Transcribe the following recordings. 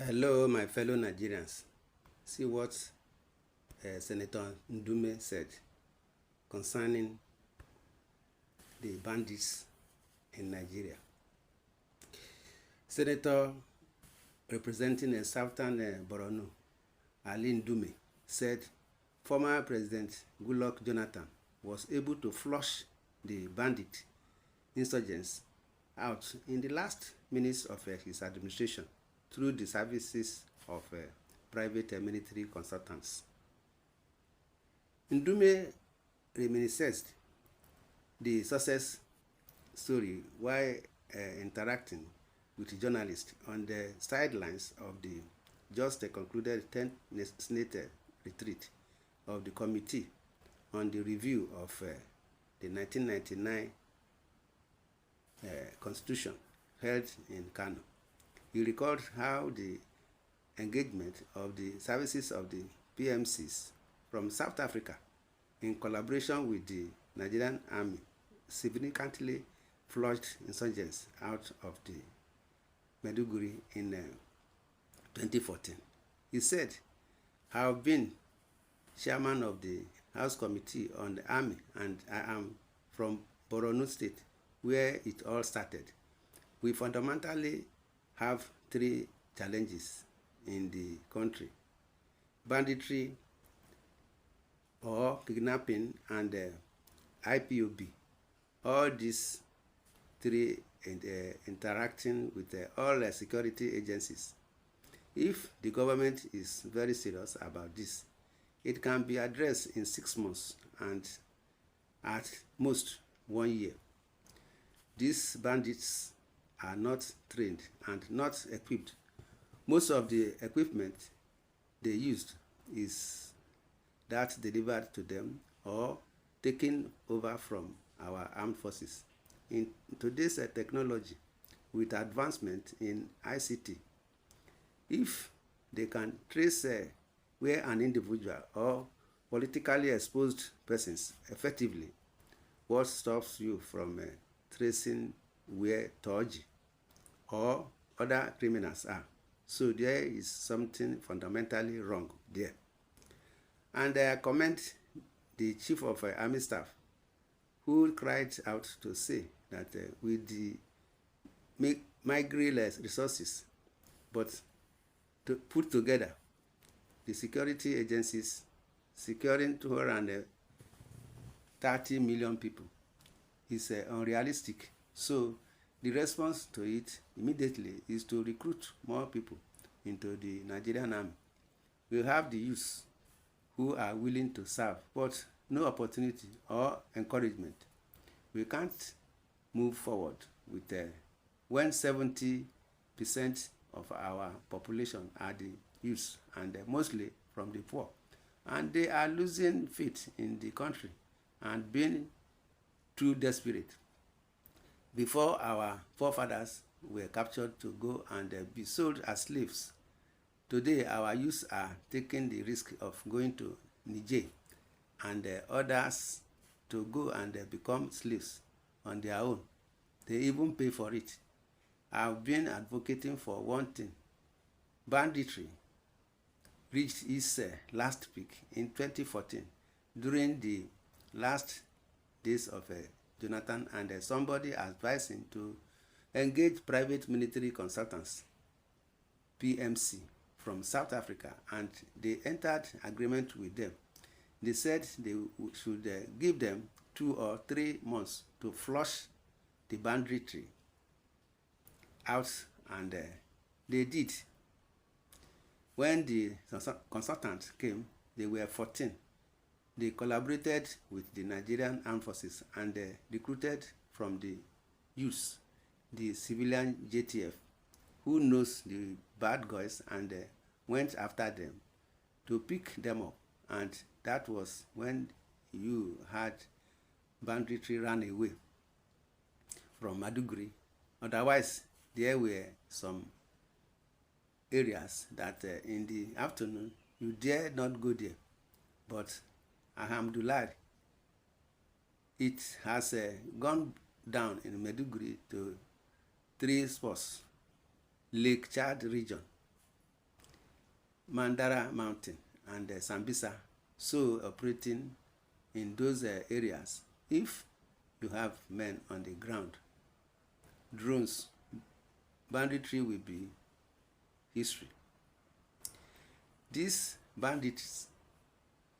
Hello, my fellow Nigerians. See what Senator Ndume said concerning the bandits in Nigeria. Senator representing Southern Borno, Ali Ndume, said former President Goodluck Jonathan was able to flush the bandit insurgents out in the last minutes of his administration through the services of private military consultants. Ndume reminisced the success story while interacting with journalists on the sidelines of the just concluded 10th Senate retreat of the Committee on the Review of the 1999 Constitution held in Kano. He recalled how the engagement of the services of the PMCs from South Africa in collaboration with the Nigerian Army significantly flushed insurgents out of the Maiduguri in 2014. He said, I have been chairman of the House Committee on the Army and I am from Borno State where it all started. We fundamentally have three challenges in the country: banditry or kidnapping and IPOB. All these three interacting with all security agencies. If the government is very serious about this, it can be addressed in 6 months and at most 1 year. These bandits are not trained and not equipped. Most of the equipment they used is that delivered to them or taken over from our armed forces. In today's technology, with advancement in ICT, if they can trace where an individual or politically exposed persons effectively, what stops you from tracing where Turji or other criminals are? So there is something fundamentally wrong there. And I commend the Chief of Army Staff, who cried out to say that with the migrant resources, but to put together the security agencies securing 230 million people is unrealistic. So the response to it immediately is to recruit more people into the Nigerian Army. We have the youths who are willing to serve, but no opportunity or encouragement. We can't move forward with when 70% of our population are the youths and mostly from the poor. And they are losing faith in the country and being too desperate. Before our forefathers were captured to go and be sold as slaves, today our youths are taking the risk of going to Niger and others to go and become slaves on their own. They even pay for it. I've been advocating for one thing. Banditry reached its last peak in 2014 during the last days of Jonathan, and somebody advised him to engage private military consultants, PMC, from South Africa, and they entered agreement with them. They said they should give them 2 or 3 months to flush the banditry out, and they did. When the consultants came, they were 14. They collaborated with the Nigerian Armed Forces and recruited from the youths, the civilian JTF, who knows the bad guys and went after them to pick them up. And that was when you had banditry run away from Maiduguri. Otherwise, there were some areas that in the afternoon you dare not go there. But alhamdulillah, it has gone down in Maiduguri to 3 spots: Lake Chad region, Mandara Mountain and Sambisa, so operating in those areas. If you have men on the ground, drones, banditry will be history. These bandits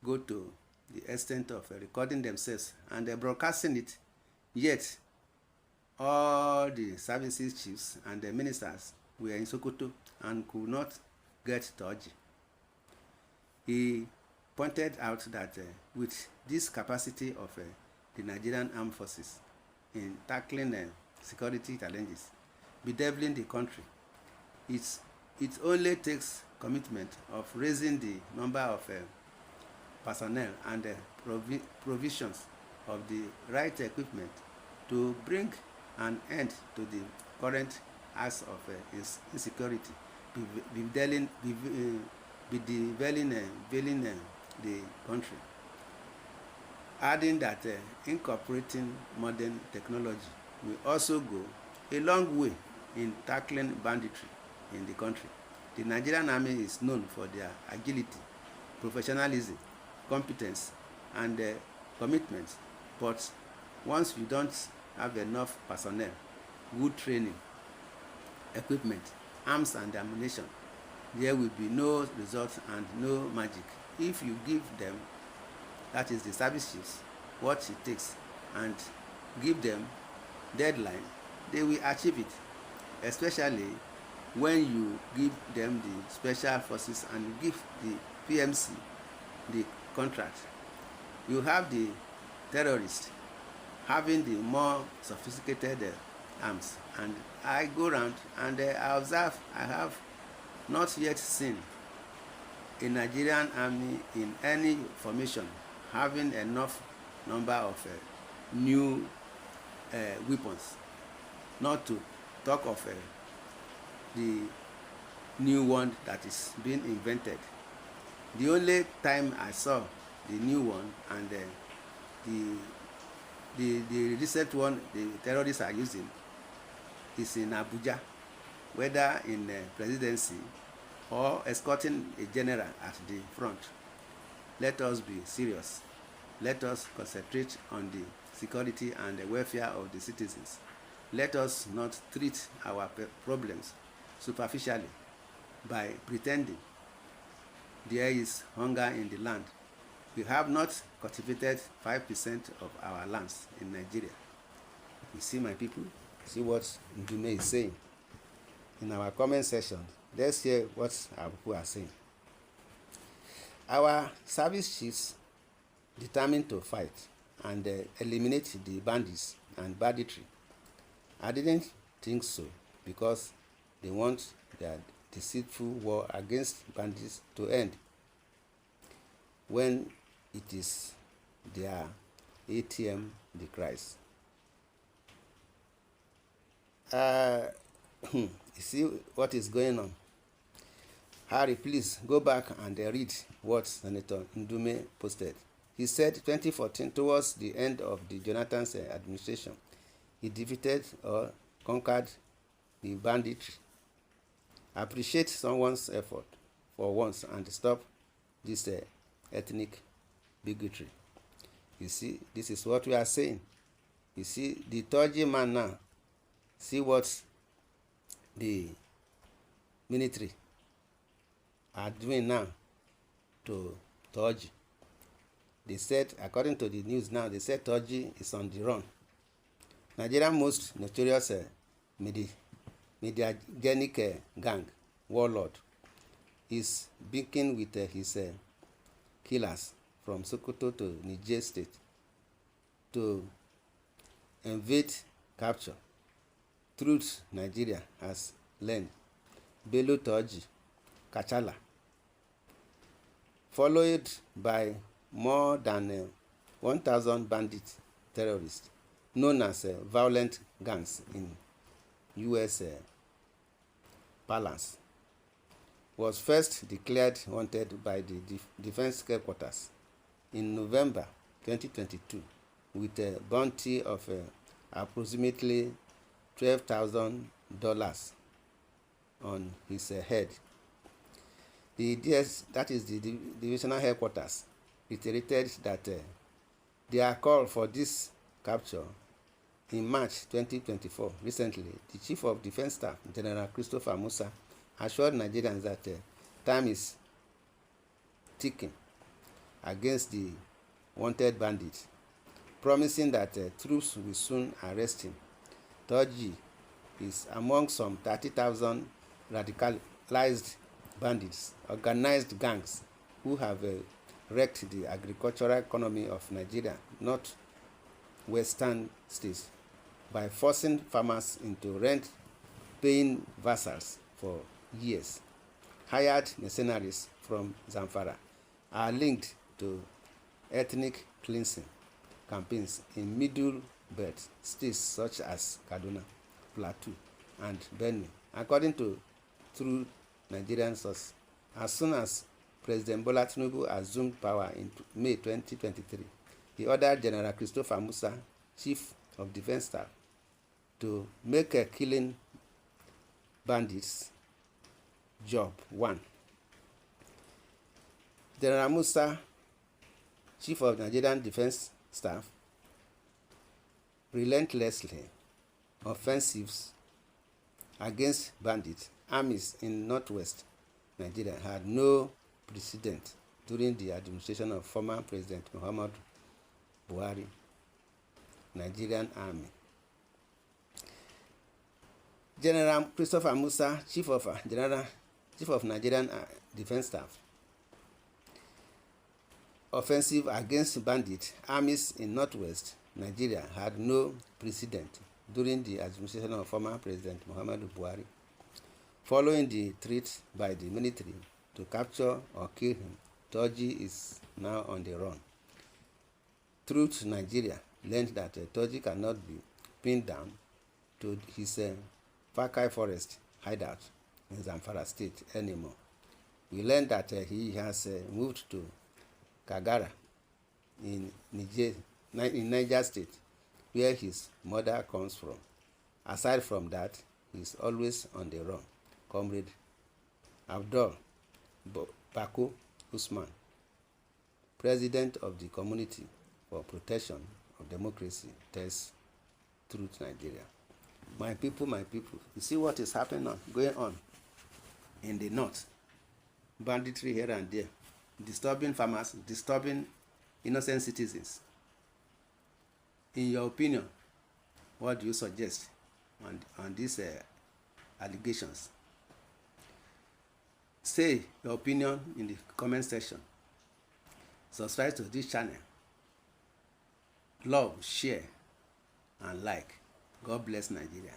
go to the extent of recording themselves and broadcasting it, yet all the services chiefs and the ministers were in Sokoto and could not get Turji. He pointed out that with this capacity of the Nigerian armed forces in tackling security challenges, bedeviling the country, it only takes commitment of raising the number of personnel and provisions of the right equipment to bring an end to the current acts of insecurity, bedeviling the country. Adding that incorporating modern technology will also go a long way in tackling banditry in the country. The Nigerian Army is known for their agility, professionalism, competence, and commitment. But once you don't have enough personnel, good training, equipment, arms and ammunition, there will be no result and no magic. If you give them, that is the service chiefs, what it takes and give them deadline, they will achieve it, especially when you give them the special forces and you give the PMC the contract. You have the terrorists having the more sophisticated arms, and I go around and I observe, I have not yet seen a Nigerian army in any formation having enough number of new weapons, not to talk of the new one that is being invented. The only time I saw the new one and the recent one the terrorists are using is in Abuja, whether in presidency or escorting a general at the front. Let us be serious. Let us concentrate on the security and the welfare of the citizens. Let us not treat our problems superficially by pretending there is hunger in the land. We have not cultivated 5% of our lands in Nigeria. You see, my people, see what ndume is saying in our comment section. Let's hear what our people are saying. Our service chiefs determined to fight and eliminate the bandits and banditry. I didn't think so, because they want their deceitful war against bandits to end when it is their ATM decries. You see what is going on. Harry, please go back and read what Senator Ndume posted. He said 2014, towards the end of the Jonathan's administration, he defeated or conquered the banditry. Appreciate someone's effort for once and stop this ethnic bigotry. You see, this is what we are saying. You see, the Turji man now, see what the military are doing now to Turji. They said, according to the news now, they said Turji is on the run. Nigeria's most notorious mediagenic gang, warlord, is beaking with his killers from Sokoto to Niger State to invade, capture. Truth Nigeria has learned. Bellow, Turji, Kachala, followed by more than 1,000 bandit terrorists known as violent gangs in U.S. Balance, was first declared wanted by the Defense Headquarters in November 2022 with a bounty of approximately $12,000 on his head. The DS, that is the divisional headquarters, reiterated that their call for this capture in March 2024. Recently, the Chief of Defense Staff, General Christopher Musa, assured Nigerians that time is ticking against the wanted bandit, promising that troops will soon arrest him. Turji is among some 30,000 radicalized bandits, organized gangs who have wrecked the agricultural economy of Nigeria, northwestern states, by forcing farmers into rent-paying vassals for years. Hired mercenaries from Zamfara are linked to ethnic cleansing campaigns in middle belt states such as Kaduna, Plateau, and Benue, according to True Nigerian sources. As soon as President Bola Tinubu assumed power in May 2023, he ordered General Christopher Musa, Chief of Defense Staff, to make a killing bandits job one. General Musa, Chief of Nigerian Defense Staff, relentlessly offensives against bandit armies in northwest Nigeria had no precedent during the administration of former President Muhammadu Buhari, Nigerian Army. General Christopher Musa, Chief of Nigerian Defense Staff, offensive against bandit armies in northwest Nigeria had no precedent during the administration of former President Muhammadu Buhari. Following the threat by the military to capture or kill him, Turji is now on the run. Truth Nigeria learned that Turji cannot be pinned down to his Fakai Forest hideout in Zamfara State anymore. We learned that he has moved to Kagara in Niger State, where his mother comes from. Aside from that, he is always on the run. Comrade Abdul Bako Usman, President of the Community for Protection of Democracy, tells Truth Nigeria. My people, you see what is going on in the north. Banditry here and there, disturbing farmers, disturbing innocent citizens. In your opinion, what do you suggest on these allegations? Say your opinion in the comment section. Subscribe to this channel. Love, share, and like. God bless Nigeria.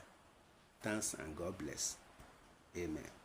Thanks and God bless. Amen.